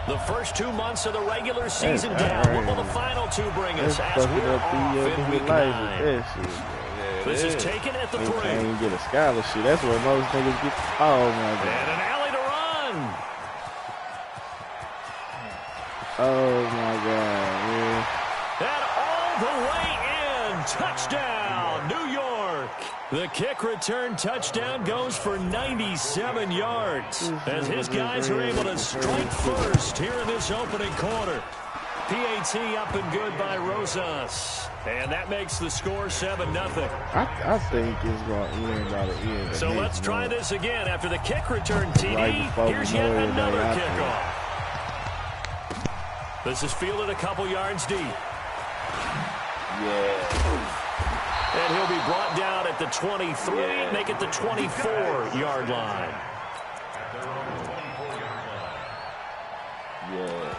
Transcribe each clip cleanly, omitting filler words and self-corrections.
The first 2 months of the regular season down. What will the final two bring us as we're off in week 9? This is taken at the 3. Can't even get a scholarship. That's what most niggas get. Oh, my God. And an alley to run. Oh, my God, man. And all the way in. Touchdown, New York. The kick return touchdown goes for 97 yards as his guys are able to strike first here in this opening quarter. PAT up and good by Rosas. And that makes the score 7-0. I think it's going to end by the end. So let's try this again. After the kick return TD, here's yet another kickoff. This is fielded a couple yards deep. Yeah. And he'll be brought down at the 23, make it the 24-yard line. Yeah.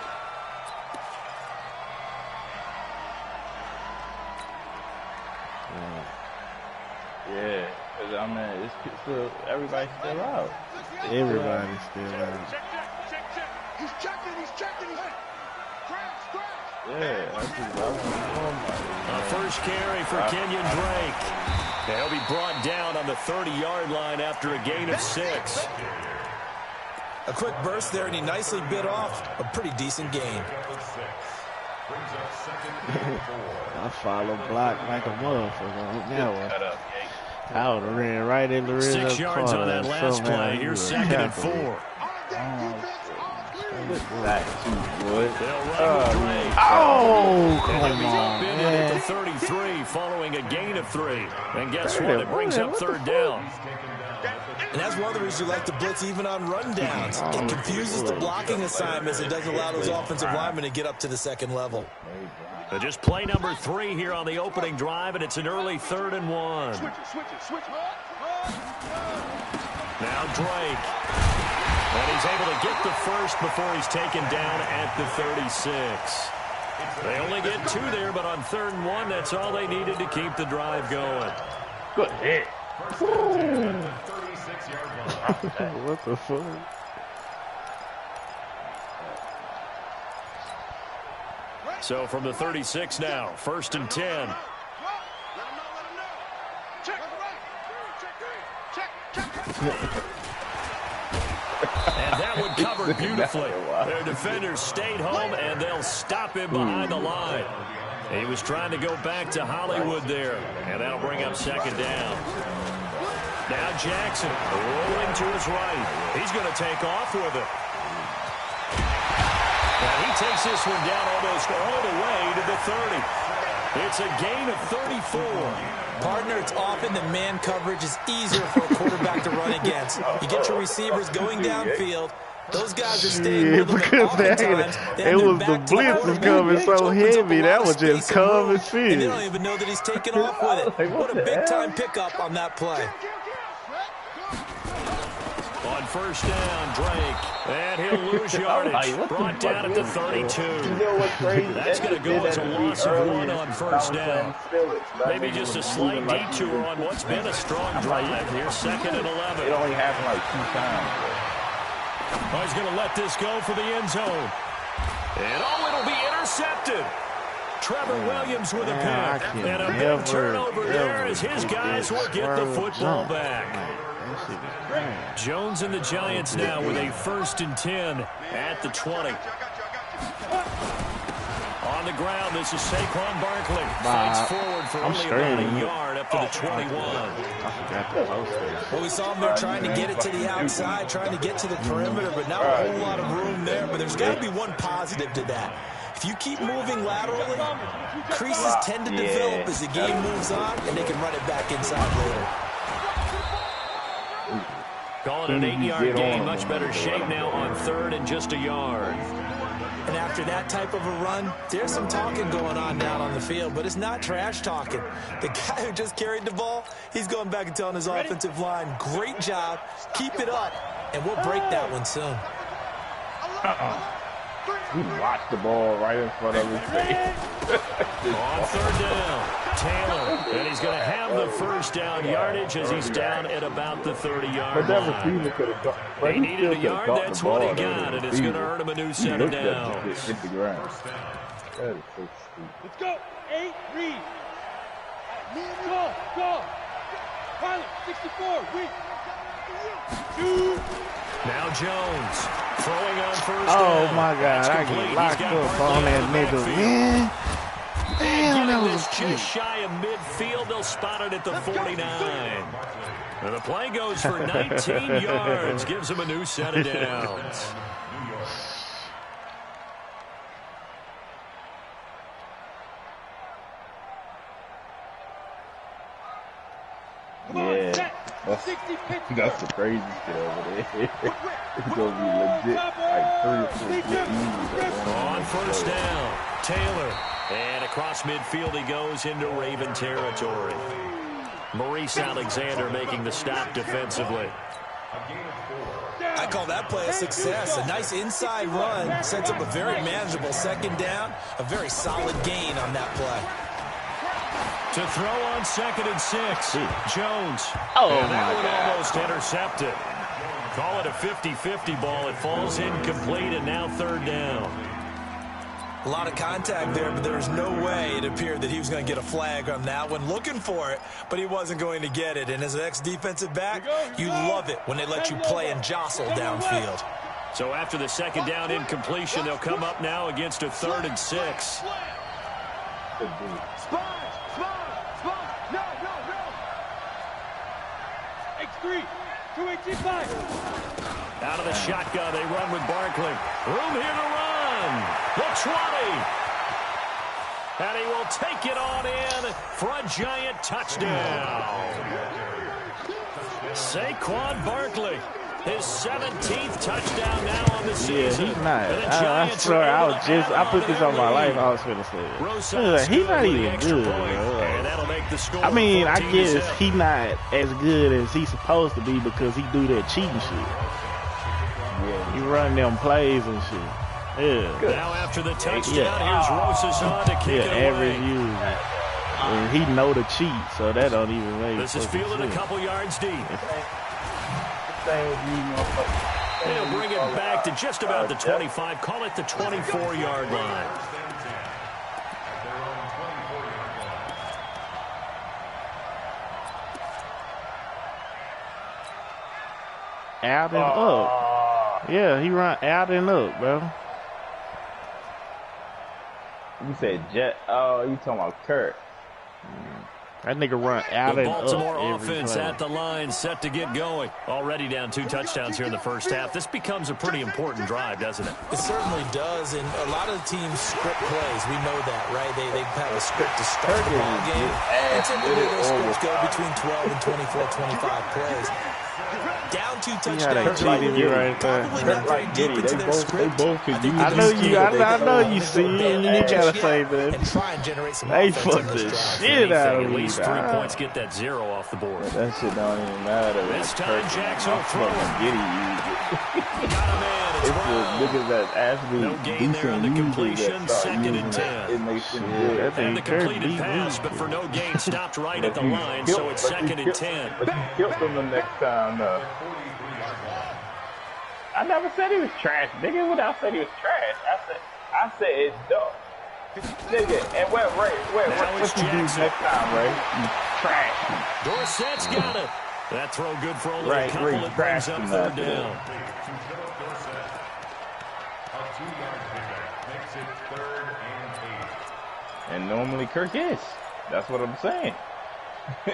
Yeah, because I mean, it's still, everybody's still out. Everybody's still out. He's checking. Yeah, that's just what A first carry for Kenyon Drake. And he'll be brought down on the 30-yard line after a gain of 6. A quick burst there, and he nicely bit off a pretty decent gain. I follow block like a motherfucker on that one. I would have ran right in the rim. 6 yards on that last play. Here's 2nd and 4. Oh, come on, man. At the 33 following a gain of 3. And guess what? It brings up 3rd down. And that's one of the reasons you like to blitz even on rundowns. It confuses the blocking assignments. It doesn't allow those offensive linemen to get up to the second level. So just play number 3 here on the opening drive, and it's an early 3rd and 1. Now Drake. And he's able to get the first before he's taken down at the 36. They only get 2 there, but on 3rd and 1, that's all they needed to keep the drive going. Good hit. What the fuck? So from the 36 now, 1st and 10. And that one covered beautifully. Their defenders stayed home, and they'll stop him behind the line. He was trying to go back to Hollywood there, and that'll bring up 2nd down. Now Jackson rolling to his right. He's going to take off with it. And he takes this one down almost all the way to the 30. It's a gain of 34. Partner, it's often that man coverage is easier for a quarterback to run against. You get your receivers going downfield. Those guys are staying with them. Because it was the blitz was coming so heavy. That was just common sense. And they don't even know that he's taking off with it. What a big-time pickup on that play. On 1st down, Drake. And he'll lose yardage. Brought down at the 32. That's going to go as a loss of 1 on 1st down. Maybe just a slight detour on what's been a strong drive. Here's 2nd and 11. It only happened like 2 times. Oh, he's going to let this go for the end zone. And it'll be intercepted. Trevor Williams with a pick. And a big turnover there as his guys will get the football back. Jones and the Giants now with a 1st and 10 at the 20. On the ground, this is Saquon Barkley. Fights forward for only about a yard up to the 21. Well, we saw him there trying to get it to the outside, trying to get to the perimeter, but not a whole lot of room there. But there's got to be one positive to that. If you keep moving laterally, creases tend to develop as the game moves on, and they can run it back inside later. Calling an 8-yard gain, much better shape now on 3rd and just a yard. And after that type of a run, there's some talking going on down on the field, but it's not trash talking. The guy who just carried the ball, he's going back and telling his offensive line, great job, keep it up, and we'll break that one soon. He watched the ball right in front of his face. On third down, Taylor, and he's going to have the first down yardage as he's down at about the 30-yard line. He needed a yard, that's what he got, and it's going to earn him a new set of downs. Hit the ground. That is so stupid. Let's go. 8, read. Go. Pilot, 64, read. 2. Now Jones throwing on first Oh down. my God, I get locked up on that nigga, man. Damn, that was just shy of midfield. They'll spot it at the 49. And the play goes for 19 yards, gives him a new set of downs. Yeah, that's the crazy shit over there. It's gonna be legit, like 3 or 4 easy. On first down, Taylor, and across midfield he goes into Raven territory. Maurice Alexander making the stop defensively. I call that play a success. A nice inside run sets up a very manageable second down. A very solid gain on that play. To throw on 2nd and 6, Jones. Oh, and that my one God. almost intercepted. Call it a 50-50 ball. It falls incomplete, and now third down. A lot of contact there, but there was no way it appeared that he was going to get a flag on that one. Looking for it, but he wasn't going to get it. And as an ex-defensive back, you love it when they let you play and jostle downfield. So after the second down incompletion, they'll come up now against a 3rd and 6. X3, 285. Out of the shotgun, they run with Barkley. Room here to run. The 20. And he will take it on in for a giant touchdown. Saquon Barkley, his 17th touchdown now on the season. Yeah, he's not. I swear, I put this on my life. I was finna say it. Like, he's not even good, bro. And that'll make the score. I mean, I guess 14-7. he not as good as he's supposed to be because he do that cheating shit. Yeah, he run them plays and shit. Yeah. Now after the touchdown, here's Rosas on to kick it away. Average user. And he know the cheat, so that don't even make This is fielded a couple yards deep. They'll bring it back to just about the 25. Call it the 24-yard line. Out and up. Yeah, he run out and up, bro. You said Jet. Oh, you talking about Kurt. That nigga run out The and up. Baltimore every offense play. at the line, set to get going. Already down 2 touchdowns here in the first half. This becomes a pretty important drive, doesn't it? It certainly does, and a lot of the teams script plays. We know that, right? They have a script to start the ball game. And typically those scripts go between 12 and 24, 25 plays. Down 2 touchdowns. cheated you right there. Probably not very deep into their script. I know you see it. You gotta say that. And try and generate some They offense on fucked this the drive. shit out At of me. least 3 dog. points, get that 0 off the board. That shit don't even matter. This time Jackson will throw it. Giddy Got a man. It's It's the Brown. niggas that actually No gain there on the completion. 2nd and 10. It makes them Shit, good. that And the thing Kirk completed beat pass, me. but for no gain, stopped right at the line, so it's 2nd and 10. But you killed them the next time, though. I never said he was trash, nigga. What I said he was trash. I said it's dope. Nigga, and what it's you do Jackson. next time, Ray? You trash. Dorsett's got it. That throw good for only a Right, couple. Ray It brings trashed up him 3rd after down. And normally Kirk is. That's what I'm saying. He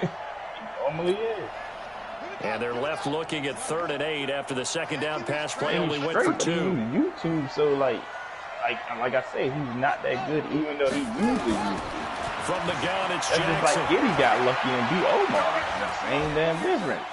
normally is. And they're left looking at 3rd and 8 after the second down pass play only went for Straight 2. YouTube, so like I said, he's not that good, even though he usually uses. From the gun, it's That's just Jackson. like Giddy got lucky and beat Omar. Same damn difference.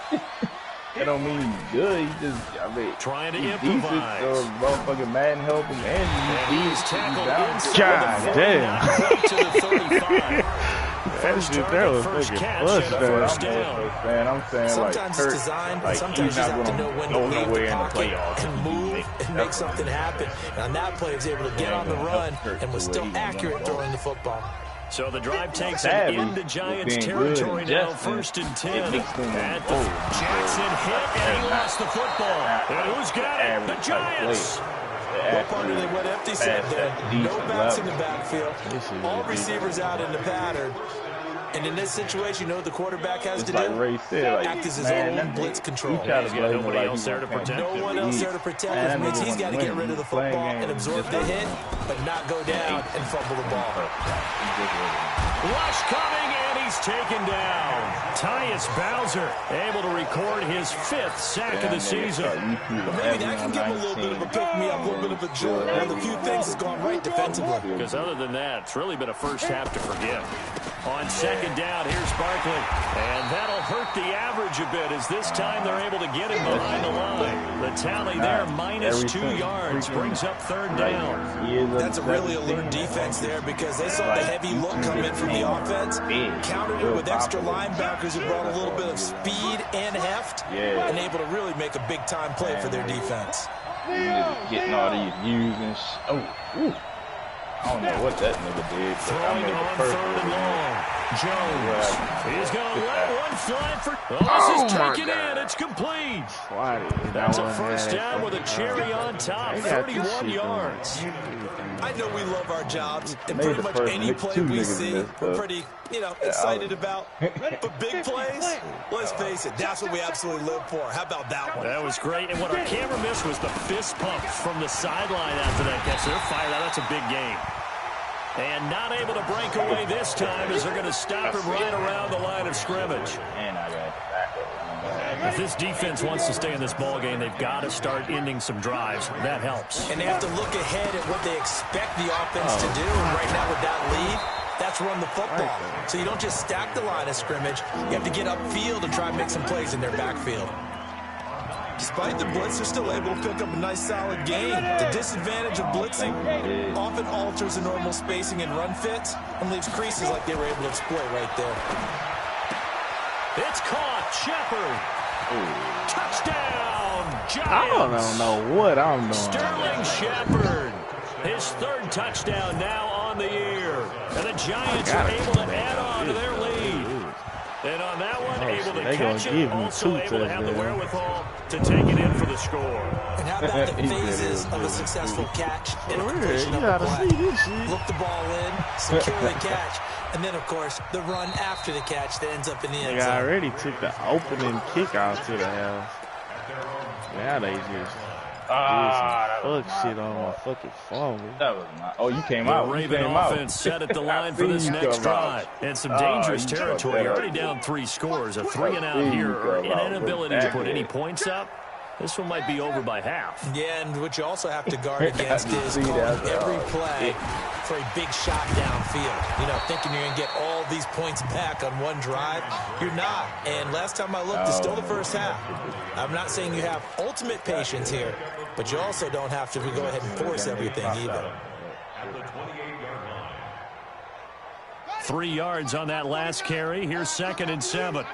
That don't mean he's good. He just, I mean, Trying to he's improvise. decent, so motherfucking Madden help him, and He's tackled down. inside God the 40, damn. knocked out to the 35. first that target, was first fucking catch, bust, and a first down. Man, I'm saying Sometimes like it's designed, but like sometimes you he's just not have to know gonna when to go leave nowhere the in the pocket playoffs and move and make something happen. And on that play, he was able to get on the run and was still accurate throwing the football. So the drive takes it into Giants territory now, 1st and 10. Jackson hit, and he lost the football. And who's got it? The Giants. What part they went empty set there? No backs in the backfield. All receivers out in the pattern. And in this situation, you know what the quarterback has to do? Act as his own blitz control. He's got nobody else there to protect him. No one else there to protect him, which means he's got to get rid of the football and absorb the hit, but not go down and fumble the ball. Rush coming, and he's taken down. Tyus Bowser able to record his 5th sack of the season. Maybe that can give him a little bit of a pick-me-up, a little bit of a jolt. One of the few things that's gone right defensively. Because other than that, it's really been a first half to forget. On 2nd down, here's Barkley. And that'll hurt the average a bit as this time they're able to get him behind the line. The tally there, -2 yards, brings up 3rd down. That's a really alert defense there because they saw the heavy look come in from the offense, countered it with extra linebackers who brought a little bit of speed and heft, and able to really make a big-time play for their defense. Getting all these views and I don't know what that nigga did. Throwing on 3rd and long. Jones. He's going to let one fly for... this is taken in. It's complete. That's a first down with a cherry on top. 31 yards. I know we love our jobs, and pretty much any play we see, we're pretty, excited about. But big plays, let's face it, that's what we absolutely live for. How about that one? That was great. And what our camera missed was the fist pump from the sideline after that catch. They're fired out. That's a big game. And not able to break away this time as they're going to stop him right around the line of scrimmage. If this defense wants to stay in this ball game, they've got to start ending some drives. That helps. And they have to look ahead at what they expect the offense to do. And right now with that lead, that's run the football. So you don't just stack the line of scrimmage. You have to get upfield and try and make some plays in their backfield. Despite the blitz, they're still able to pick up a nice, solid gain. The disadvantage of blitzing often alters the normal spacing and run fits and leaves creases like they were able to exploit right there. It's caught. Shepard. Touchdown, Giants. I don't know what I'm doing. Sterling Shepard. His 3rd touchdown now on the year. And the Giants are able to add on to their lead. And on that one, able to catch it, also able to have the wherewithal to take it in for the score. And how about the phases of a successful catch and a completion of a play? Look the ball in, secure the catch, and then, of course, the run after the catch that ends up in the end zone. They already took the opening kick out to the house. Now they just fuck shit on my fucking phone. That was not. Oh, you came out. The Raven offense set at the line for this next drive. And some dangerous territory. Already down 3 scores. A 3-and-out here or an inability to put any points up. This one might be over by half. Yeah, and what you also have to guard against is calling every play for a big shot downfield. Thinking you're going to get all these points back on one drive. You're not. And last time I looked, it's still the first half. I'm not saying you have ultimate patience here, but you also don't have to go ahead and force everything either. 3 yards on that last carry. Here's 2nd and 7.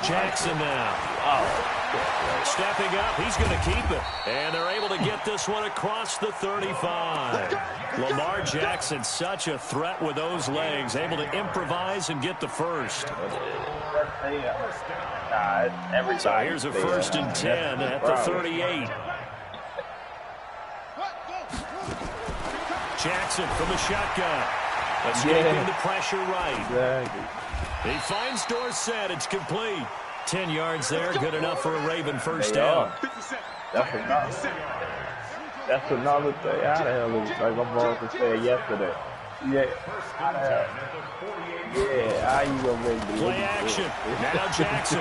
Jackson now. Stepping up, he's going to keep it. And they're able to get this one across the 35. Lamar Jackson, such a threat with those legs, able to improvise and get the first. So here's a 1st and 10 at the 38. Jackson from the shotgun. Escaping the pressure right. He finds Dorsett. It's complete. 10 yards there. Good enough for a Raven first down. That's another thing. How the hell is it? Like my boss was saying yesterday. Yeah. How you gonna make the play action. Now Jackson.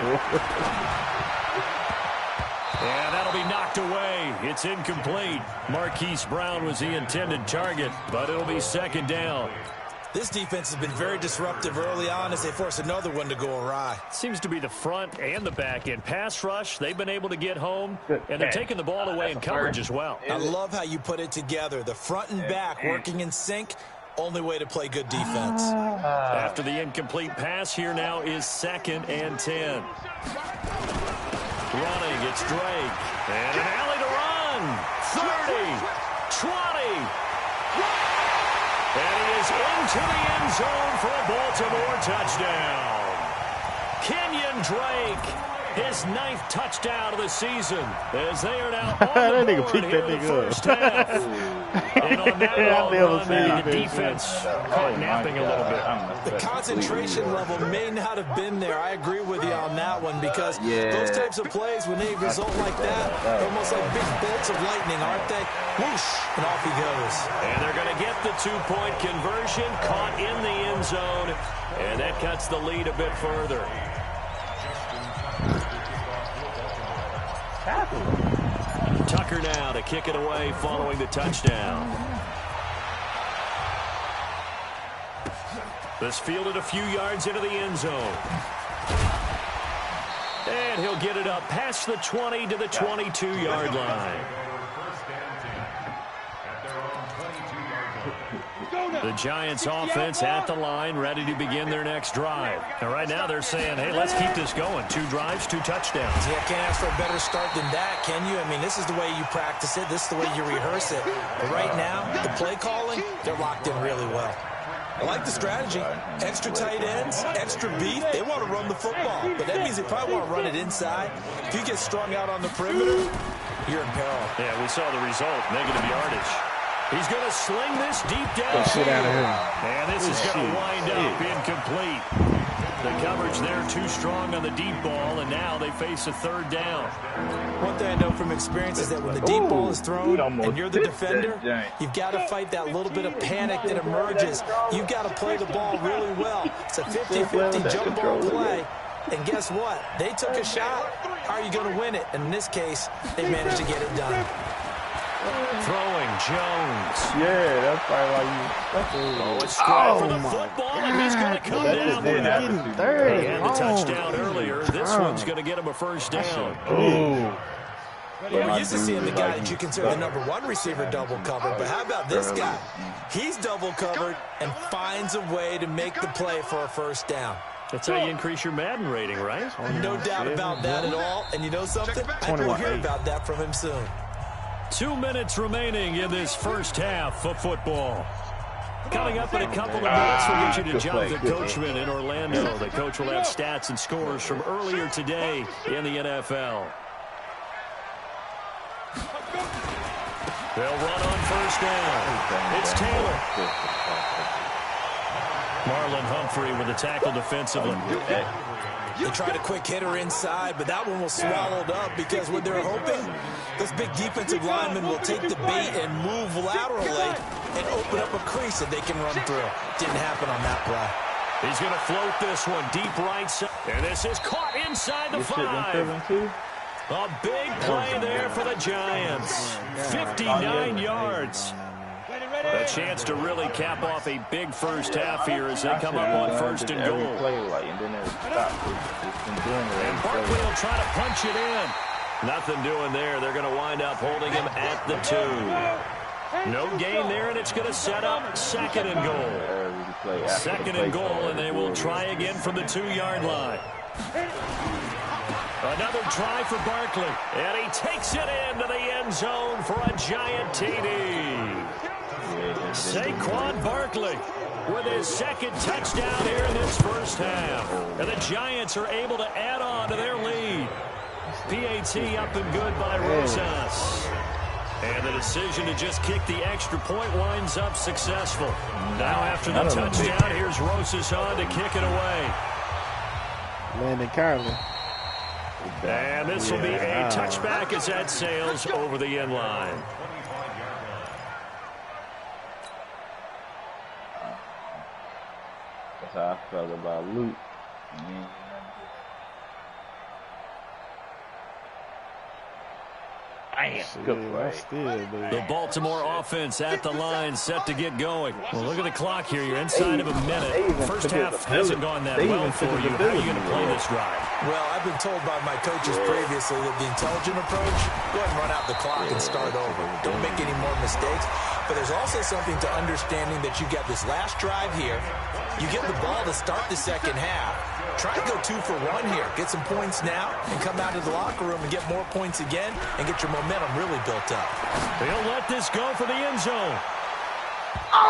And that'll be knocked away. It's incomplete. Marquise Brown was the intended target, but it'll be 2nd down. This defense has been very disruptive early on as they force another one to go awry. Seems to be the front and the back end. Pass rush, they've been able to get home, and they're taking the ball away in coverage as well. I love how you put it together. The front and back working in sync, only way to play good defense. After the incomplete pass, here now is 2nd and 10. Running, it's Drake. And an alley to run. 30, 20. And he is into the end zone for a Baltimore touchdown. Kenyon Drake, his 9th touchdown of the season, as they are now on the board here in the first half. And on that long run, the defense caught napping a little bit. The concentration level may not have been there. I agree with you on that one because those types of plays, when they result like that, they're almost like big bolts of lightning, aren't they? Whoosh, and off he goes. And they're going to get the 2-point conversion, caught in the end zone, and that cuts the lead a bit further. Tucker now to kick it away following the touchdown. This fielded a few yards into the end zone. And he'll get it up past the 20 to the 22-yard line. The Giants offense at the line, ready to begin their next drive. And right now they're saying, hey, let's keep this going. 2 drives, 2 touchdowns. Yeah, can't ask for a better start than that, can you? I mean, this is the way you practice it. This is the way you rehearse it. But right now, the play calling, they're locked in really well. I like the strategy. Extra tight ends, extra beef. They want to run the football. But that means they probably want to run it inside. If you get strung out on the perimeter, you're in peril. Yeah, we saw the result, negative yardage. He's going to sling this deep down. Get out of here. And this is going to wind up incomplete. The coverage there too strong on the deep ball, and now they face a 3rd down. One thing I know from experience is that when the deep ball is thrown and you're the defender, you've got to fight that little bit of panic that emerges. You've got to play the ball really well. It's a 50-50 jump ball play. And guess what? They took a shot. How are you going to win it? And in this case, they managed to get it done. Throwing Jones. Yeah, that's probably why a scrap for the football, and he's going to come down with it. He had the touchdown earlier. This one's going to get him a 1st down. We're used to seeing the guy that you consider the #1 receiver double covered, but how about this guy? He's double covered and finds a way to make the play for a 1st down. That's how you increase your Madden rating, right? No doubt about that at all. And you know something? I think we'll hear about that from him soon. 2 minutes remaining in this first half of football. Coming up in a couple of minutes, we'll get you to Jonathan Coachman in Orlando. The coach will have stats and scores from earlier today in the NFL. They'll run on 1st down. It's Taylor. Marlon Humphrey with a tackle defensively. They tried a quick hitter inside, but that one was swallowed up because what they're hoping, those big defensive linemen will take the bait and move laterally and open up a crease that they can run through. Didn't happen on that play. He's going to float this one deep right side. And this is caught inside the 5. A big play there for the Giants. 59 yards. A chance to really cap off a big first half here as they come up on 1st and goal. And Barkley will try to punch it in. Nothing doing there. They're going to wind up holding him at the 2. No gain there, and it's going to set up 2nd and goal. 2nd and goal, and they will try again from the 2-yard line. Another try for Barkley, and he takes it into the end zone for a Giant TD. Saquon Barkley with his 2nd touchdown here in this first half. And the Giants are able to add on to their lead. PAT up and good by Rosas. And the decision to just kick the extra point winds up successful. Now after the touchdown, here's Rosas on to kick it away. Landon Carlin. And this will be a touchback as that sails over the end line. That's how I felt about Luke. The Baltimore offense at the line, set to get going. Well, look at the clock here. You're inside of a minute. First half hasn't gone that well for you. How are you going to play this drive? Well, I've been told by my coaches previously that the intelligent approach, go ahead and run out the clock and start over. Don't make any more mistakes. But there's also something to understanding that you got this last drive here. You get the ball to start the second half. Try to go 2 for 1 here. Get some points now and come out of the locker room and get more points again and get your momentum really built up. He'll let this go for the end zone.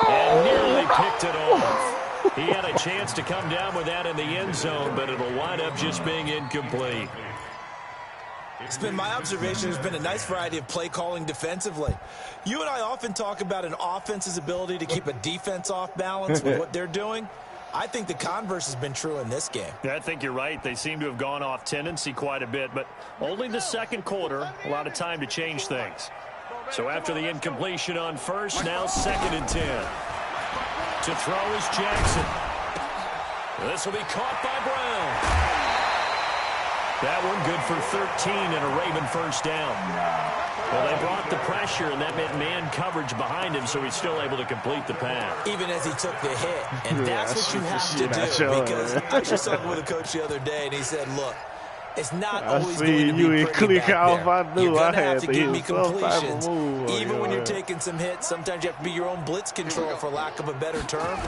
And nearly picked it off. He had a chance to come down with that in the end zone, but it'll wind up just being incomplete. It's been my observation there's been a nice variety of play calling defensively. You and I often talk about an offense's ability to keep a defense off balance with what they're doing. I think the converse has been true in this game. Yeah, I think you're right. They seem to have gone off tendency quite a bit, but only the second quarter, a lot of time to change things. So after the incompletion on first, now 2nd and 10. To throw is Jackson. This will be caught by Brown. That one good for 13 and a Raven first down. Well, they brought the pressure, and that meant man coverage behind him, so he's still able to complete the pass. Even as he took the hit, and that's what you have to do, because I was just talking with a coach the other day, and he said, look, it's not always going to be pretty back there. You're going to have to give me completions. Even when you're taking some hits, sometimes you have to be your own blitz control, for lack of a better term.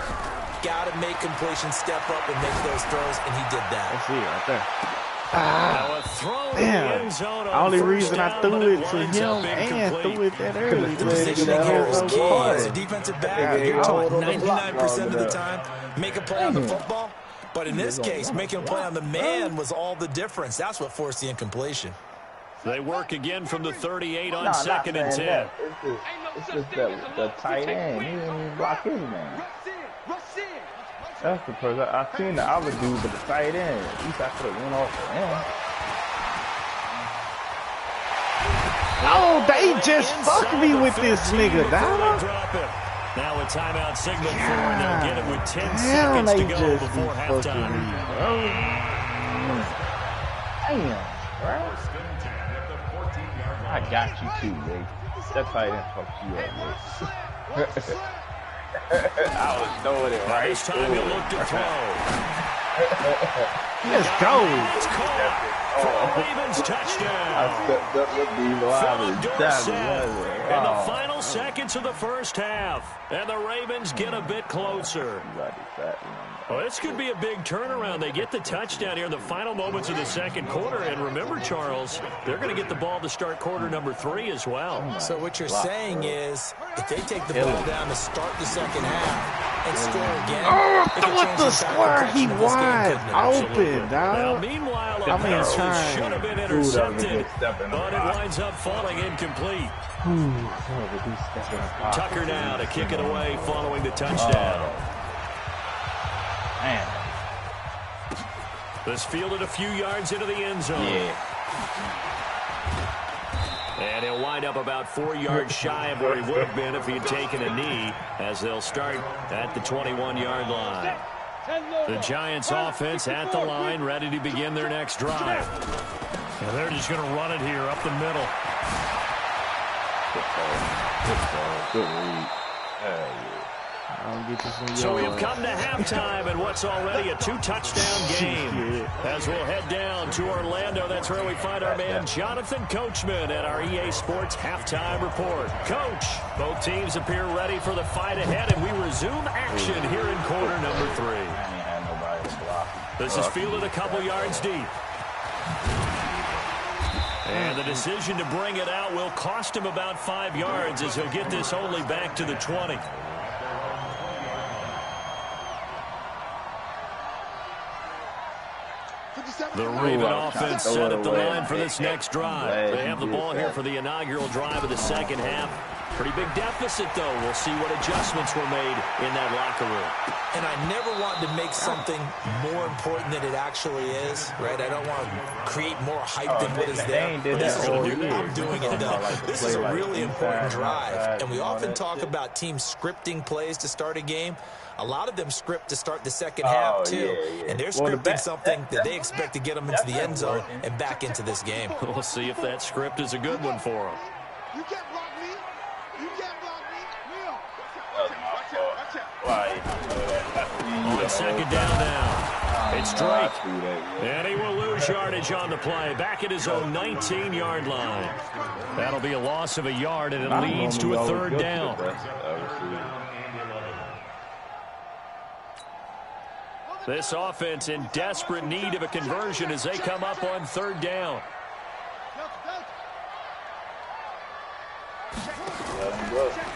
Got to make completions, step up, and make those throws, and he did that. I see it right there. Damn. The only reason I threw it to him and threw it that early. The positioning here is key. As a defensive back, you're taught 99% of the time, make a play on the football. But in this case, making a play on the man was all the difference. That's what forced the incompletion. They work again from the 38 on 2nd and 10. It's just the tight end. He didn't even block his man. That's the person. I seen the other dude, but the tight end. At least I could have went off for him. Oh, they just fucked me with this nigga, dog. Now a timeout signal for, and they'll get it with 10 seconds to go before halftime. Damn, bro. I got you too, baby. That tight end fucked you up, baby. I was throwing it right. This time he'll look to throw. Let's go. It's caught for a Ravens touchdown. I stepped up with Philip Dorsett the in the final seconds of the first half. And the Ravens get a bit closer. Well, this could be a big turnaround. They get the touchdown here in the final moments of the second quarter. And remember, Charles, they're going to get the ball to start quarter number 3 as well. So what you're saying is, if they take the ball down to start the second half and score again, what the square? He wide open, dog. Meanwhile, a pass should have been intercepted, but it winds up falling incomplete. Tucker now to kick it away following the touchdown. Man. This fielded a few yards into the end zone. And he'll wind up about 4 yards shy of where he would have been if he had taken a knee, as they'll start at the 21-yard line. The Giants offense at the line, ready to begin their next drive. And they're just going to run it here up the middle. Good read. So we've come to halftime in what's already a 2-touchdown game. As we'll head down to Orlando, that's where we find our man Jonathan Coachman at our EA Sports Halftime Report. Coach, both teams appear ready for the fight ahead, and we resume action here in quarter number 3. This is fielded a couple yards deep. And the decision to bring it out will cost him about 5 yards, as he'll get this only back to the 20. The Raven offense set at the line for this next drive. They have the ball here for the inaugural drive of the second half. Pretty big deficit, though. We'll see what adjustments were made in that locker room. And I never want to make something more important than it actually is, right? I don't want to create more hype than what is there. I'm doing it, though. This is a really important drive, and we often talk about teams scripting plays to start a game. A lot of them script to start the second half, too. And they're scripting something that they expect to get them into the end zone and back into this game. We'll see if that script is a good one for them. You can't block me. You can't block me. On second down now. It's Drake. And he will lose yardage on the play. Back at his own 19-yard line. That'll be a loss of a yard, and it leads to a third down. This offense in desperate need of a conversion as they come up on third down.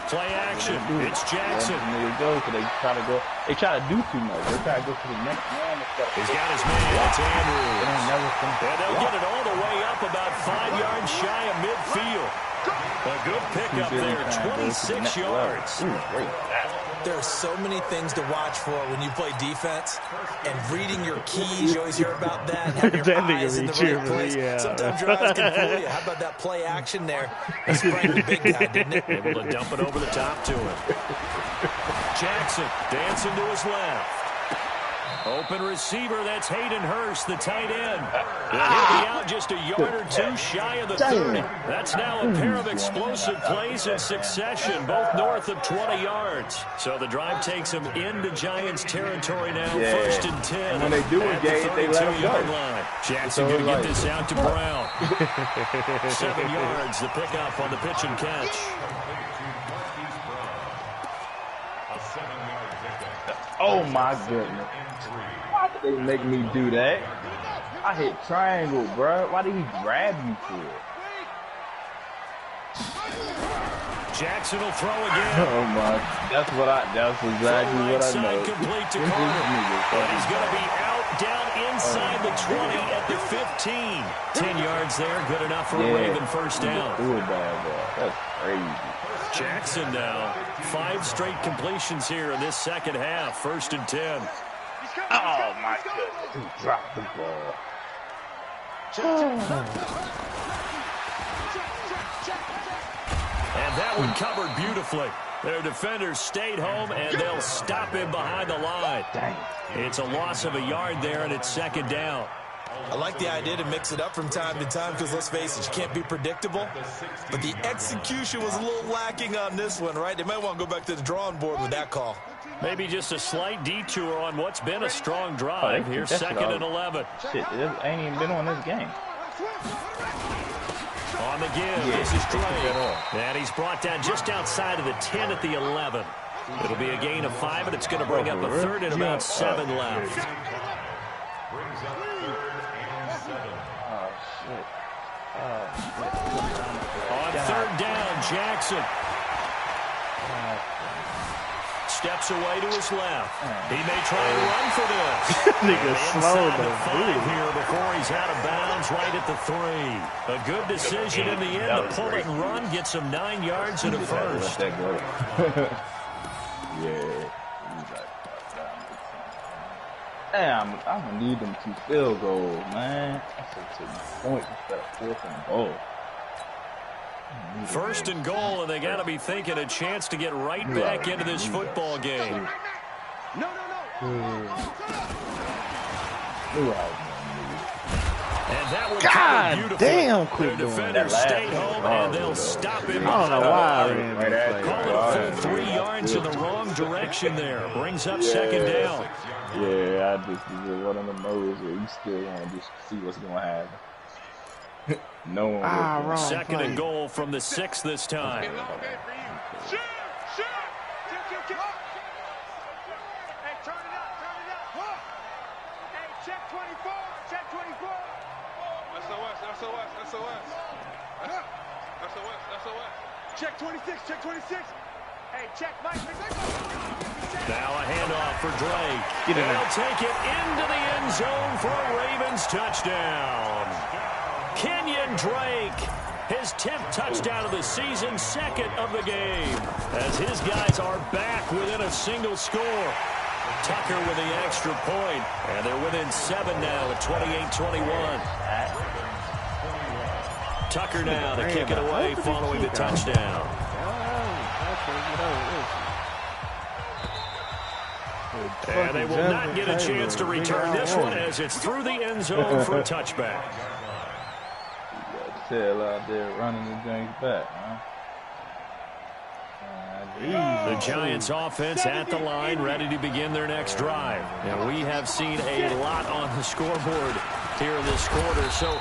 Play action. It's Jackson. They try to do too much. They try to go to the next man. He's got his man. It's Andrews. And they'll get it all the way up about 5 yards shy of midfield. A good pickup there, 26 yards. There are so many things to watch for when you play defense, and reading your keys, you always hear about that, having your eyes in the right place. Sometimes your eyes can fool you. How about that play action there? He sprang the big guy, didn't it? Able to dump it over the top to him. Jackson dancing to his left. Open receiver, that's Hayden Hurst, the tight end. He'll be out just a yard or two shy of the 30. That's now a pair of explosive plays in succession, both north of 20 yards. So the drive takes them into Giants territory now, 1st and 10. And when they do engage, they let them go. Line. Jackson going to get this out to Brown. 7 yards, the pickup on the pitch and catch. Oh, my goodness. Why did they make me do that? I hit triangle, bro. Why did he grab you for it? Jackson will throw again. Oh, my. That's exactly what I know. Complete to Carter. But he's going to be out down inside the 20 at the 15. 10 yards there. Good enough for a Raven first down. That's crazy. Jackson now. 5 straight completions here in this second half. 1st and 10. Oh, my goodness. He dropped the ball. And that one covered beautifully. Their defenders stayed home, and they'll stop him behind the line. Dang. It's a loss of a yard there, and it's second down. I like the idea to mix it up from time to time because, let's face it, you can't be predictable. But the execution was a little lacking on this one, right? They might want to go back to the drawing board with that call. Maybe just a slight detour on what's been a strong drive. Here's 2nd and 11. Shit, it ain't even been on this game. On the give, this is Drake. And he's brought down just outside of the 10 at the 11. It'll be a gain of 5, and it's going to bring up a 3rd and about 7 left. On 3rd down, Jackson steps away to his left. He may try and run for this. Nigga slow the 5 here before he's out of bounds right at the 3. A good decision in the end to pull it and run, gets him 9 yards and a first. Damn, I'm gonna need them 2 field goals, man. That's a point instead of 4th and goal. 1st and goal, and they got to be thinking a chance to get right back into this football game. And that would God damn, quick doing. Defenders stayed home, and they'll stop him. I don't know why I ran that play. Call it a full 3 yards in the wrong direction there. Brings up 2nd down. Yeah, I just one of the modes where you still want to just see what's going to happen. No one. 2nd and goal from the 6 this time. Hey, turn it up. Hey, check 24. Check 24. SOS. Check 26. Hey, check Mike. Now a handoff for Drake. They'll take it into the end zone for a Ravens touchdown. Kenyon Drake His 10th touchdown of the season, second of the game, as his guys are back within a single score. Tucker with the extra point, and they're within 7 now at 28-21. Tucker now to kick it away following the touchdown. And they will not get a chance to return this one as it's through the end zone for a touchback. Tail out there running the things back, huh? The Giants offense at the line, ready to begin their next drive. And we have seen a lot on the scoreboard here in this quarter. So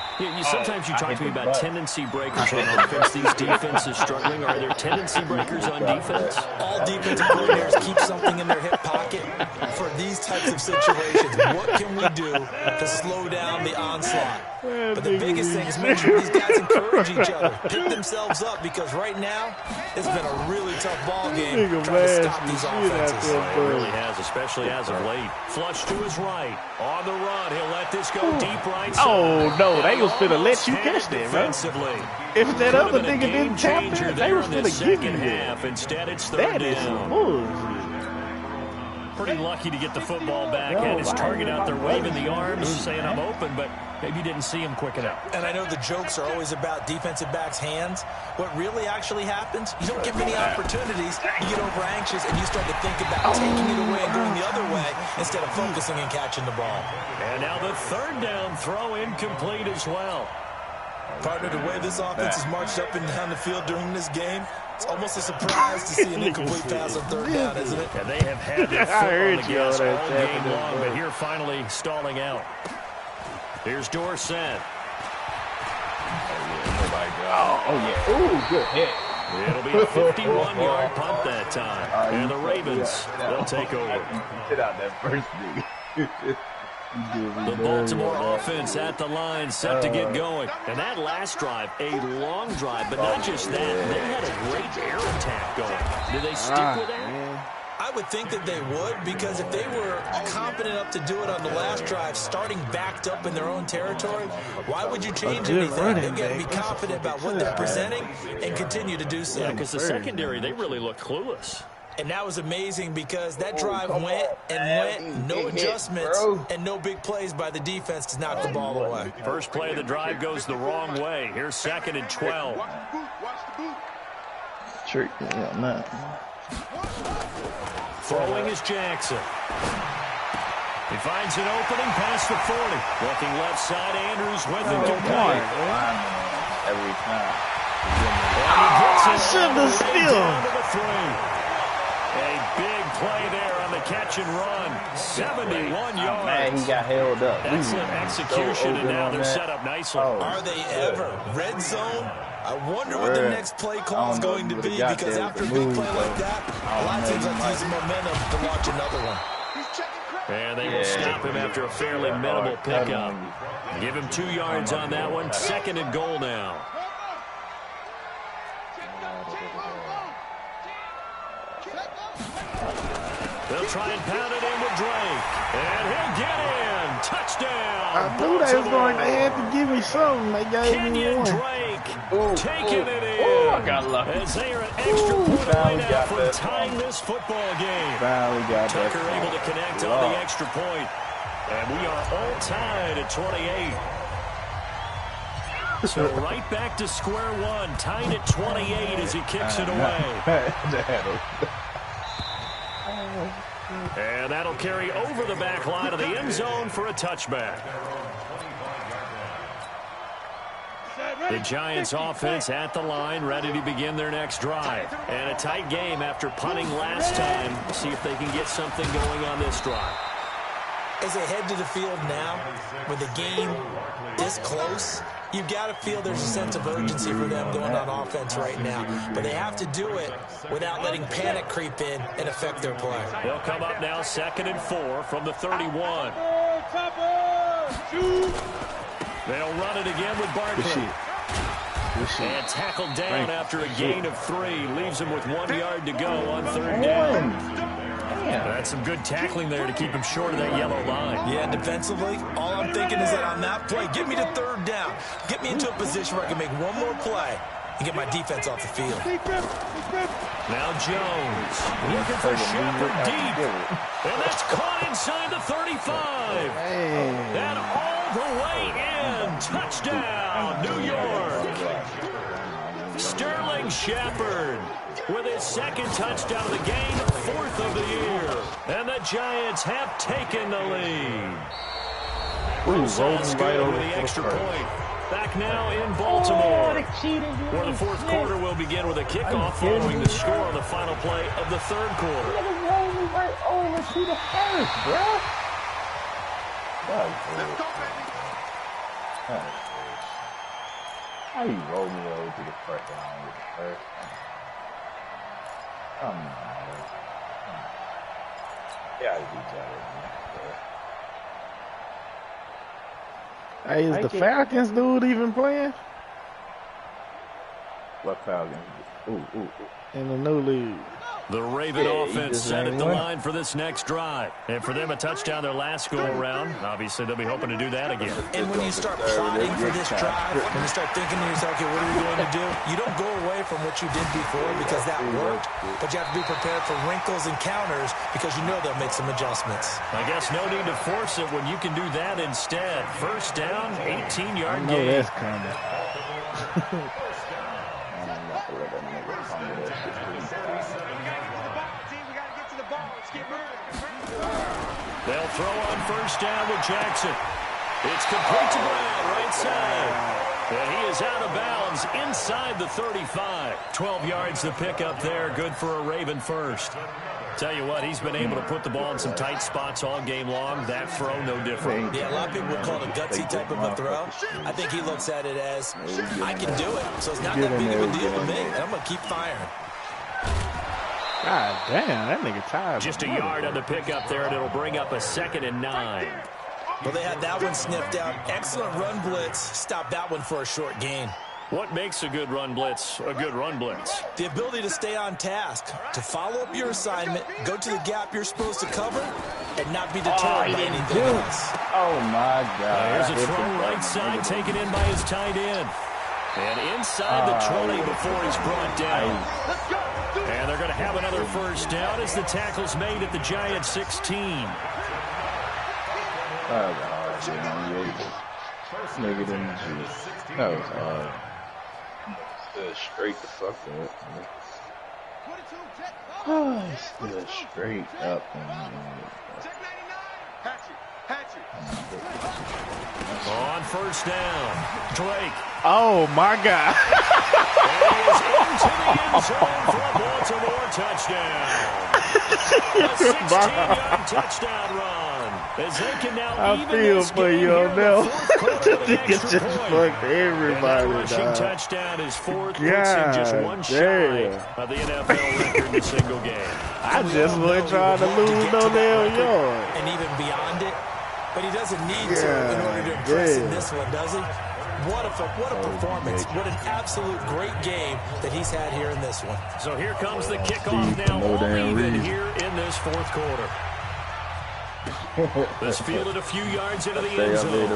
sometimes you talk to me about tendency breakers on offense. These defenses struggling. Are there tendency breakers on defense? All defensive coordinators keep something in their hip pocket for these types of situations. What can we do to slow down the onslaught? But the biggest thing is make sure these guys encourage each other, pick themselves up, because right now it's been a really tough ball game trying to stop these offenses. It really has, especially as of late. Flush to his right. On the run, he'll let this go deep right side. Oh, no, they was finna let you catch that, bro. If that other nigga didn't tap it, they was finna give you that. Instead, it's third That is down. bullshit. Pretty lucky to get the football back. Had his target out there waving the arms, saying I'm open, but maybe didn't see him quick enough. And I know the jokes are always about defensive backs' hands. What really actually happens, you don't get many opportunities, you get over anxious, and you start to think about taking it away and going the other way instead of focusing and catching the ball. And now the third down throw incomplete as well. Partner, the way this offense has marched up and down the field during this game, it's almost a surprise to see an incomplete pass on third down, isn't it? And they have had their foot on the gas all game long, but here finally stalling out. Here's Dorsett. Oh, yeah. Ooh, good hit. It'll be a 51-yard punt that time. And the Ravens, they'll take over. Get out that first thing. The Baltimore offense at the line, set to get going. And that last drive, a long drive, but not just that. They had a great air attack going. Did they stick with that? I would think that they would, because if they were competent enough to do it on the last drive, starting backed up in their own territory, why would you change anything? They've got to be confident about what they're presenting and continue to do so. Yeah, because the secondary, they really looked clueless. And that was amazing because that drive went and went, no adjustments, and no big plays by the defense to knock the ball away. First play of the drive goes the wrong way. Here's 2nd and 12. Throwing is Jackson. He finds an opening past the 40. Looking left side, Andrews with the complete. Every time. And he gets it shouldn't have down to the 3. A big play there on the catch and run. 71 yards. Man, he got held up. Excellent execution, and now they're set up nicely. Are they ever? Red zone? I wonder what the next play call is going to be, because after a big play like that, a lot of teams like to use the momentum to launch another one. And they will stop him after a fairly minimal pickup. Give him 2 yards on that one. 2nd and goal now. They'll try and pound it in with Drake. And he'll get in. Touchdown. I knew they was going. They had to give me something. They gave me Kenyon one. Drake taking it in. Oh, I got lucky. As they are an extra point away now from tying this football game. Tucker able to connect on the extra point. And we are all tied at 28. So right back to square one. Tied at 28 as he kicks it away. And that'll carry over the back line of the end zone for a touchback. The Giants offense at the line, ready to begin their next drive. And a tight game after punting last time. See if they can get something going on this drive. As they head to the field now, with the game this close, you've got to feel there's a sense of urgency for them going on offense right now. But they have to do it without letting panic creep in and affect their play. They'll come up now 2nd and 4 from the 31. They'll run it again with Barkley. And tackled down after a gain of 3. Leaves him with 1 yard to go on 3rd down. That's some good tackling there to keep him short of that yellow line. Yeah, defensively, all I'm thinking is that on that play, get me to third down. Get me into a position where I can make one more play and get my defense off the field. Now Jones looking for Shepard deep. And that's caught inside the 35. And all the way in. Touchdown, New York. Sterling Shepard with his second touchdown of the game, 4th of the year. And the Giants have taken the lead. Broussard's good with the extra point. Back now in Baltimore, where the 4th quarter will begin with a kickoff following the score on the final play of the 3rd quarter. How you roll me over to the first round with the first? Come on. Yeah, you Hey, is the Falcons dude even playing? What Falcons? Ooh. In the new league. The Raven offense set at the line for this next drive. And for them, a touchdown their last go-around. Obviously, they'll be hoping to do that again. And when you start plotting for this drive, when you start thinking to yourself, okay, what are we going to do? You don't go away from what you did before because that worked, but you have to be prepared for wrinkles and counters because you know they'll make some adjustments. I guess no need to force it when you can do that instead. First down, 18-yard No, gain. that's coming. They'll throw on first down with Jackson. It's complete to Brown, right side. And he is out of bounds inside the 35. 12 yards to pick up there. Good for a Raven first. Tell you what, he's been able to put the ball in some tight spots all game long. That throw, no different. Yeah, a lot of people would call it a gutsy type of a throw. I think he looks at it as, I can do it, so it's not that big of a deal to me, and I'm going to keep firing. God damn, that nigga tired. Just a yard on the pickup there, and it'll bring up a 2nd and 9. Well, they had that one sniffed out. Excellent run blitz. Stop that one for a short gain. What makes a good run blitz a good run blitz? The ability to stay on task, to follow up your assignment, go to the gap you're supposed to cover, and not be deterred by anything else. Oh, my God. Here's a throw right side taken in by his tight end. And inside the 20 before he's brought down. And they're going to have another first down as the tackle's made at the Giants 16. Nigga didn't do. That was hard. Straight the fuck up. Oh, stood straight up. On first down, Drake. Oh, my God. And he is into the end zone for a Baltimore touchdown. A 16-yard touchdown run. As they can now I even feel this for game you here on in the that. fourth quarter with an Nigga extra just point. fucked And everybody, that rushing dog. touchdown is 4th, puts him just God one shy damn. of the NFL record in a single game. I just wasn't trying to lose no damn yard. And even beyond it, but he doesn't need to in order to impress in this one, does he? What a performance. What an absolute great game that he's had here in this one. So here comes the kickoff now, all even here in this 4th quarter. This fielded a few yards into the end zone.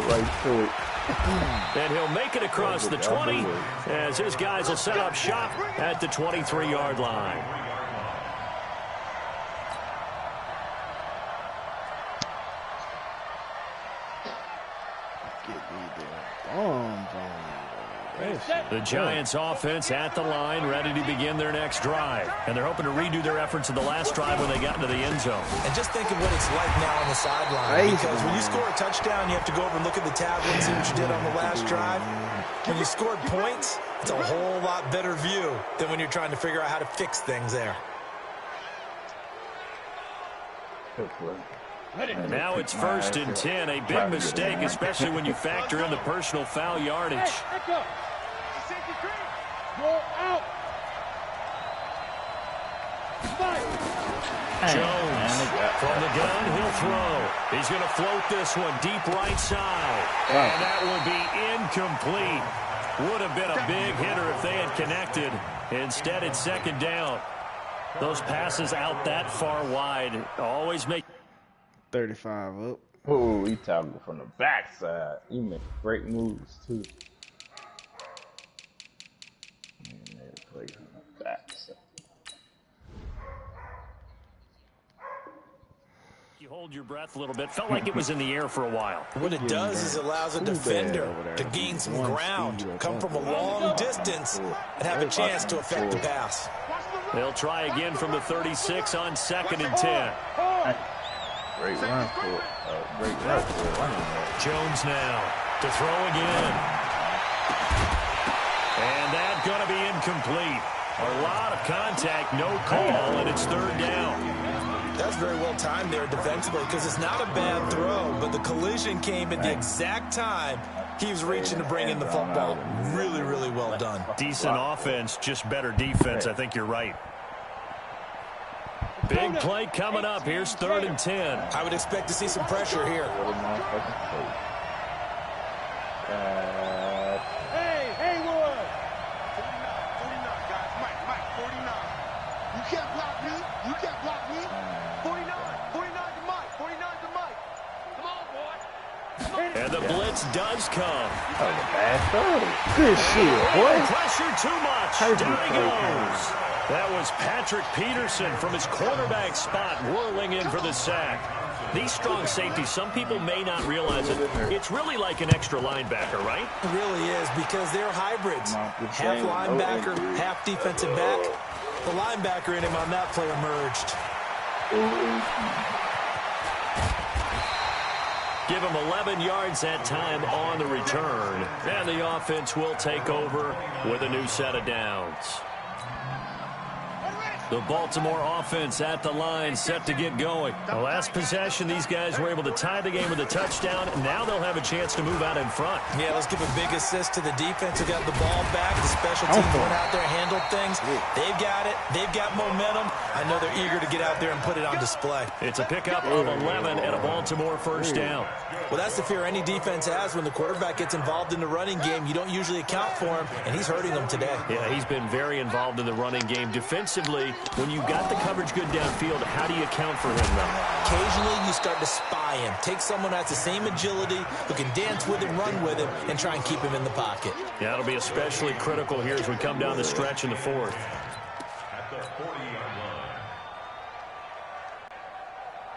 And he'll make it across the 20 as his guys will set up shop at the 23-yard line. The Giants offense at the line, ready to begin their next drive. And they're hoping to redo their efforts of the last drive when they got into the end zone. And just think of what it's like now on the sideline. Because when you score a touchdown, you have to go over and look at the tablet and see what you did on the last drive. When you scored points, it's a whole lot better view than when you're trying to figure out how to fix things there. Now it's 1st and 10, a big mistake, especially when you factor in the personal foul yardage. Jones from the gun, he'll throw. He's going to float this one deep right side. And that will be incomplete. Would have been a big hitter if they had connected. Instead, it's 2nd down. Those passes out that far wide always make 35 up. Oh, he tackled from the backside. He made great moves too. He made a play from the backside. You hold your breath a little bit. Felt like it was in the air for a while. What it does is allows a defender to gain some ground, come from a long distance, and have a chance to affect the pass. They'll try again from the 36 on 2nd and 10. Great run for great run for a running back. Jones now to throw again. And that's going to be incomplete. A lot of contact, no call, and it's 3rd down. That's very well timed there defensively because it's not a bad throw, but the collision came at the exact time he was reaching to bring in the football. Really, really well done. Decent offense, just better defense. I think you're right. Big play coming up. Here's 3rd and 10. I would expect to see some pressure here. Hey, Haywood! 49, guys. Mike, 49. You can't block me. You can't block me. 49 to Mike. 49 to Mike. Come on, boy. Come on. And the blitz does come. That was a bad throw. Good shit, boy. Pressure too much. Down he goes. That was Patrick Peterson from his quarterback spot whirling in for the sack. These strong safeties, some people may not realize it. It's really like an extra linebacker, right? It really is because they're hybrids. Half linebacker, half defensive back. The linebacker in him on that play emerged. Give him 11 yards that time on the return. And the offense will take over with a new set of downs. The Baltimore offense at the line, set to get going. The last possession, these guys were able to tie the game with a touchdown. Now they'll have a chance to move out in front. Yeah, let's give a big assist to the defense who got the ball back. The special teams went out there, handled things. They've got it. They've got momentum. I know they're eager to get out there and put it on display. It's a pickup of 11 and a Baltimore 1st down. Well, that's the fear any defense has when the quarterback gets involved in the running game. You don't usually account for him, and he's hurting them today. Yeah, he's been very involved in the running game. Defensively, when you got the coverage good downfield, how do you account for him, though? Occasionally, you start to spy him. Take someone that has the same agility, who can dance with him, run with him, and try and keep him in the pocket. Yeah, it'll be especially critical here as we come down the stretch in the 4th.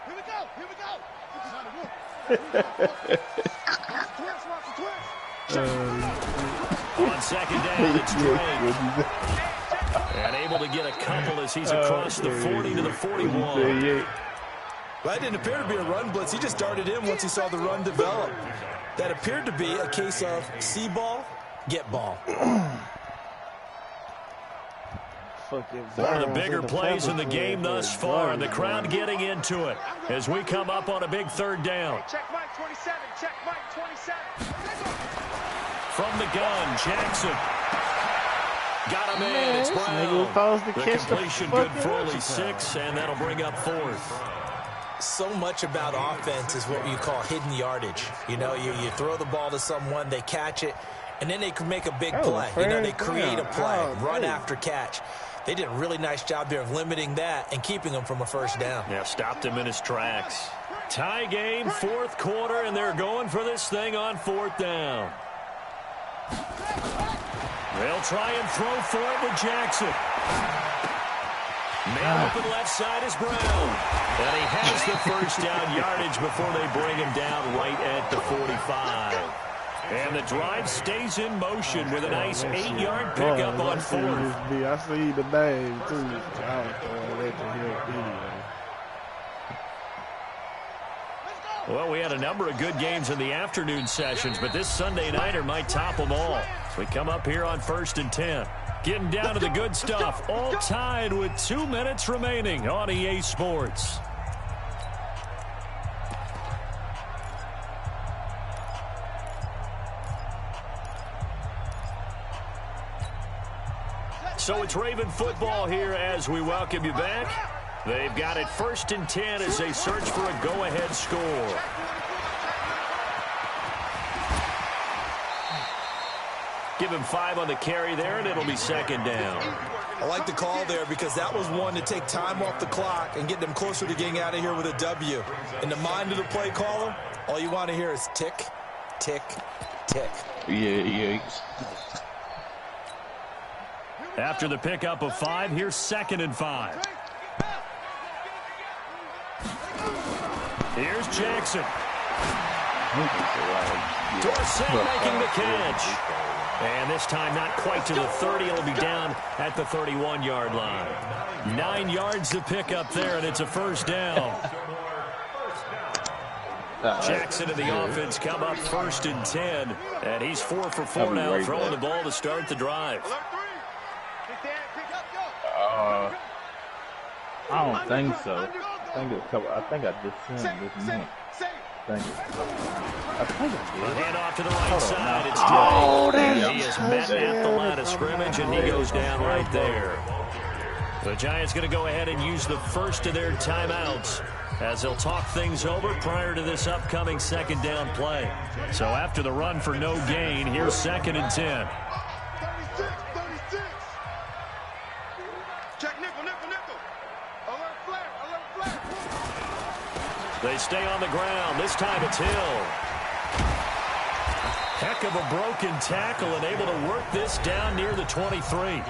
Here we go. On 2nd down, it's Drake. And able to get a couple as he's across the 40 to the 41. Well, that didn't appear to be a run blitz. He just darted in once he saw the run develop. That appeared to be a case of see ball, get ball. One of the bigger plays in the game thus far, and the crowd getting into it as we come up on a big 3rd down. Check Mike 27. Check Mike 27. From the gun, Jackson. Got him in. It's Brown. The completion good for only 6, and that'll bring up 4th. So much about offense is what you call hidden yardage. You know, you throw the ball to someone, they catch it, and then they can make a big play. You know, they create a play, run after catch. They did a really nice job there of limiting that and keeping him from a 1st down. Yeah, stopped him in his tracks. Tie game, 4th quarter, and they're going for this thing on 4th down. They'll try and throw for it with Jackson. Man open left side is Brown. And he has the 1st down yardage before they bring him down right at the 45. And the drive stays in motion with a nice 8-yard pickup on 4th. I see the name, too. I was throwing that to him. Well, we had a number of good games in the afternoon sessions, but this Sunday nighter might top them all. So we come up here on 1st and 10. Getting down to the good stuff, all tied with 2 minutes remaining on EA Sports. So it's Raven football here as we welcome you back. They've got it 1st and 10 as they search for a go-ahead score. give him 5 on the carry there, and it'll be second down. I like the call there because that was one to take time off the clock and get them closer to getting out of here with a W. In the mind of the play caller, all you want to hear is tick, tick, tick. Yeah. After the pickup of 5, here's 2nd and 5. Here's Jackson. Dorsett making the catch. And this time not quite to the 30. It'll be down at the 31-yard line. 9 yards to pick up there, and it's a first down. Jackson and the offense come up 1st and 10. And he's 4 for 4 now, throwing the ball to start the drive. I don't think so. I think I just seen this month. I think I did. Hand off to the right side. It's Jay. He is met at the line of scrimmage, and he goes down right there. The Giants going to go ahead and use the first of their timeouts as they'll talk things over prior to this upcoming 2nd down play. So after the run for no gain, here's 2nd and 10. They stay on the ground. This time it's Hill. Heck of a broken tackle and able to work this down near the 23.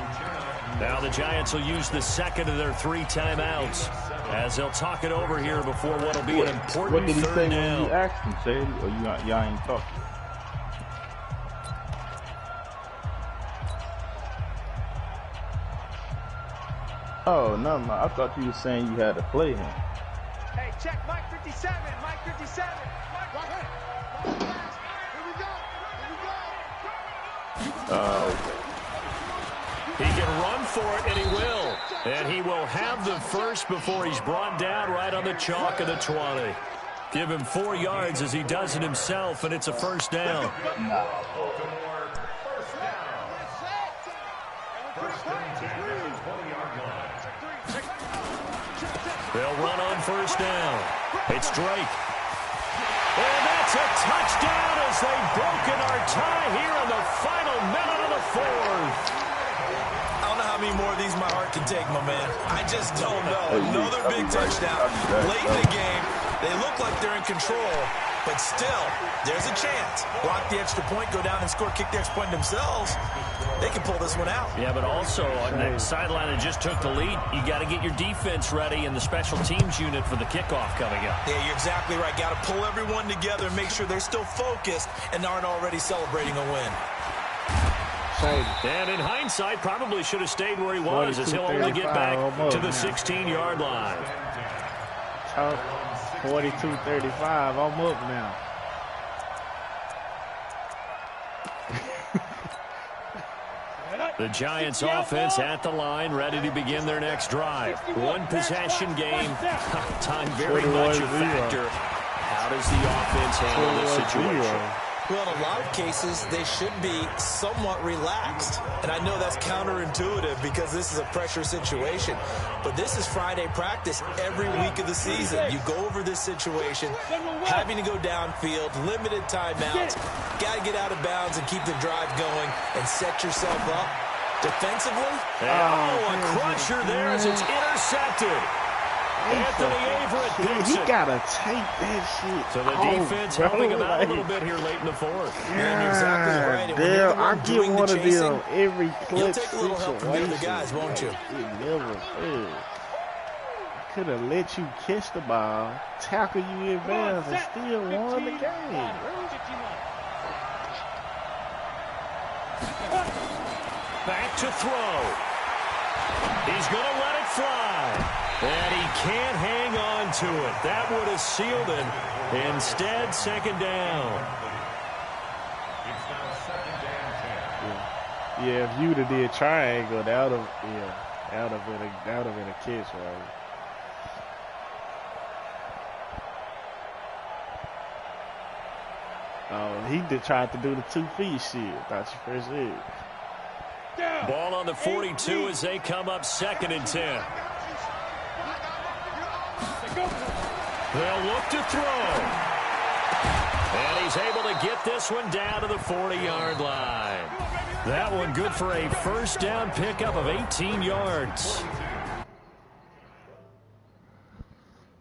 Now the Giants will use the 2nd of their 3 timeouts as they'll talk it over here before what will be an important What did he say down. when you asked him, Sadie? Or y'all ain't talking? Oh, no, I thought you were saying you had to play him. Hey, check Mike 57. Mike 57. Mike, right here. Here we go. Okay. He can run for it, and he will. And he will have the first before he's brought down right on the chalk of the 20. Give him 4 yards as he does it himself, and it's a first down. They'll run on first down. It's Drake. And that's a touchdown as they've broken our tie here in the final minute of the 4th. I don't know how many more of these my heart can take, my man. I just don't know. Another big touchdown late in the game. They look like they're in control, but still, there's a chance. Block the extra point, go down and score, kick the extra point themselves. They can pull this one out. Yeah, but also on the sideline that just took the lead, you got to get your defense ready and the special teams unit for the kickoff coming up. Yeah, you're exactly right. Got to pull everyone together and make sure they're still focused and aren't already celebrating a win. And in hindsight, probably should have stayed where he was as he'll only get back to the 16-yard line. 42-35, I'm up now. The Giants offense at the line, ready to begin their next drive. 1 possession game. Time very much a factor. How does the offense handle this situation? Well, in a lot of cases, they should be somewhat relaxed. And I know that's counterintuitive because this is a pressure situation. But this is Friday practice every week of the season. You go over this situation, having to go downfield, limited timeouts, got to get out of bounds and keep the drive going and set yourself up defensively. Oh, a crusher there as it's intercepted. Anthony Averett picks He it. gotta take that shit. So the defense helping him out a little bit here late in the 4th. Yeah, you're exactly right. And when you're the Damn, I one doing get one the of chasing, them every you'll clutch take a little help from the other guys, won't you? It never fails. I could have let you catch the ball, tackle you in bounds, and still won the game. Back to throw. He's going to let it fly. And he can't hang on to it. That would have sealed it. Instead, second down. Yeah, if you'd have did triangle, that would have been a catch, right? Oh, he tried to do the 2 feet shit. That's your first hit. Ball on the 42 as they come up 2nd and 10. They'll look to throw. And he's able to get this one down to the 40-yard line. That one good for a first down pickup of 18 yards.